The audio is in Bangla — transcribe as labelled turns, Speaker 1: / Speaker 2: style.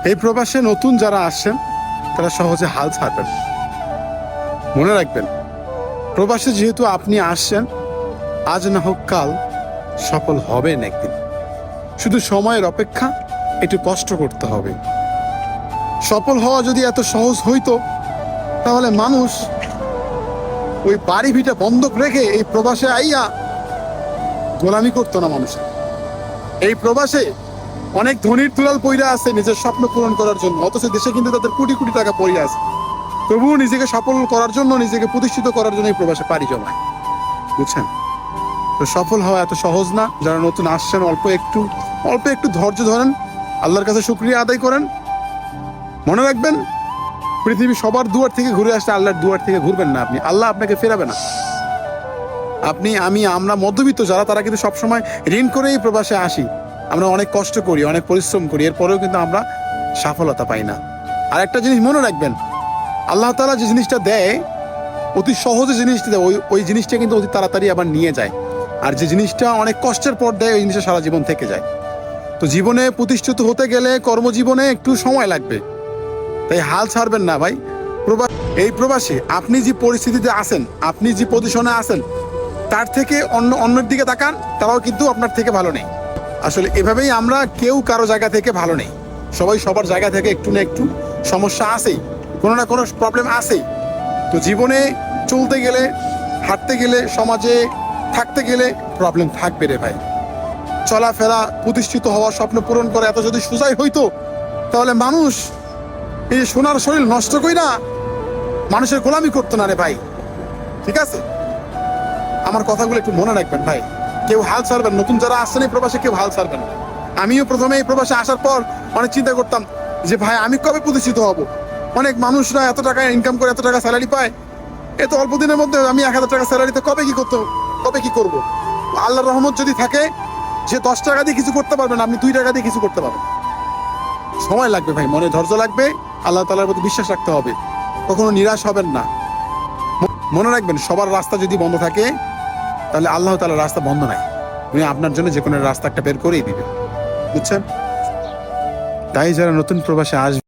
Speaker 1: এই প্রবাসে নতুন যারা আসছেন তারা সহজে হাল ছাড়বেন। মনে রাখবেন, প্রবাসে যেহেতু আপনি আসছেন, আজ না হোক কাল সফল হবেন একদিন। শুধু সময়ের অপেক্ষা, একটু কষ্ট করতে হবে। সফল হওয়া যদি এত সহজ হইতো, তাহলে মানুষ ওই বাড়ি ভিটা বন্ধক রেখে এই প্রবাসে আইয়া গোলামি করতো না মানুষের। এই প্রবাসে অনেক ধনীর তুলাল পইরা আছে নিজের স্বপ্ন পূরণ করার জন্য, অথচ দেশে কিন্তু তাদের কোটি কোটি টাকা পইরা আছে, তবুও নিজেকে সফল করার জন্য, নিজেকে প্রতিষ্ঠিত করার জন্য এই প্রবাসে পাড়ি জমায়। বুঝছেন? তো সফল হওয়া এত সহজ না। যারা নতুন আসছেন, অল্প একটু ধৈর্য ধরেন, আল্লাহর কাছে শুকরিয়া আদায় করেন। মনে রাখবেন, পৃথিবী সবার দুয়ার থেকে ঘুরে আসলে আল্লাহর দুয়ার থেকে ঘুরবেন না আপনি, আল্লাহ আপনাকে ফেরাবে না। আপনি, আমি, আমরা মধ্যবিত্ত যারা, তারা কিন্তু সবসময় ঋণ করেই প্রবাসে আসি। আমরা অনেক কষ্ট করি, অনেক পরিশ্রম করি, এরপরেও কিন্তু আমরা সফলতা পাই না। আর একটা জিনিস মনে রাখবেন, আল্লাহ তাআলা যে জিনিসটা দেয়, অতি সহজে জিনিসটা দেয়, ওই জিনিসটা কিন্তু অতি তাড়াতাড়ি আবার নিয়ে যায়। আর যে জিনিসটা অনেক কষ্টের পর দেয়, ওই জিনিসটা সারা জীবন থেকে যায়। তো জীবনে প্রতিষ্ঠিত হতে গেলে কর্মজীবনে একটু সময় লাগবে, তাই হাল ছাড়বেন না ভাই। এই প্রবাসে আপনি যে পরিস্থিতিতে আছেন, আপনি যে পজিশনে আছেন, তার থেকে অন্যের দিকে তাকান, তারাও কিন্তু আপনার থেকে ভালো নেই। আসলে এভাবেই আমরা কেউ কারো জায়গা থেকে ভালো নেই। সবাই সবার জায়গা থেকে একটু না একটু সমস্যা আছেই, কোনো না কোনো প্রবলেম আছেই। তো জীবনে চলতে গেলে, হাঁটতে গেলে, সমাজে থাকতে গেলে প্রবলেম থাকবে রে ভাই। চলাফেরা, প্রতিষ্ঠিত হওয়া, স্বপ্ন পূরণ করা এত যদি সোজাই হইতো, তাহলে মানুষ এই সোনার শরীর নষ্ট কইরা মানুষের গোলামি করতো না রে ভাই। ঠিক আছে? আমার কথাগুলো একটু মনে রাখবেন ভাই। কেউ হাল ছাড়বেন, নতুন যারা আসছেন এই প্রবাসে কেউ হাল ছাড়বেন না। আমিও প্রথমে এই প্রবাসে আসার পর অনেক চিন্তা করতাম যে ভাই আমি কবে প্রতিষ্ঠিত হব। অনেক মানুষরা এত টাকা ইনকাম করে, এত টাকা স্যালারি পায়, এত অল্প দিনের মধ্যে আমি 1000 টাকা স্যালারিতে কবে কি করব। আল্লাহর রহমত যদি থাকে, যে 10 টাকা দিয়ে কিছু করতে পারবেন, আপনি 2 টাকা দিয়ে কিছু করতে পারবেন। সময় লাগবে ভাই, মনে ধৈর্য লাগবে, আল্লাহ তাআলার প্রতি বিশ্বাস রাখতে হবে, কখনো নিরাশ হবেন না। মনে রাখবেন, সবার রাস্তা যদি বন্ধ থাকে, তাহলে আল্লাহ তাআলার রাস্তা বন্ধ নাই। উনি আপনার জন্য যে কোনো রাস্তা একটা বের করেই দিবে। বুঝছেন? তাই যারা নতুন প্রবাসে আসবে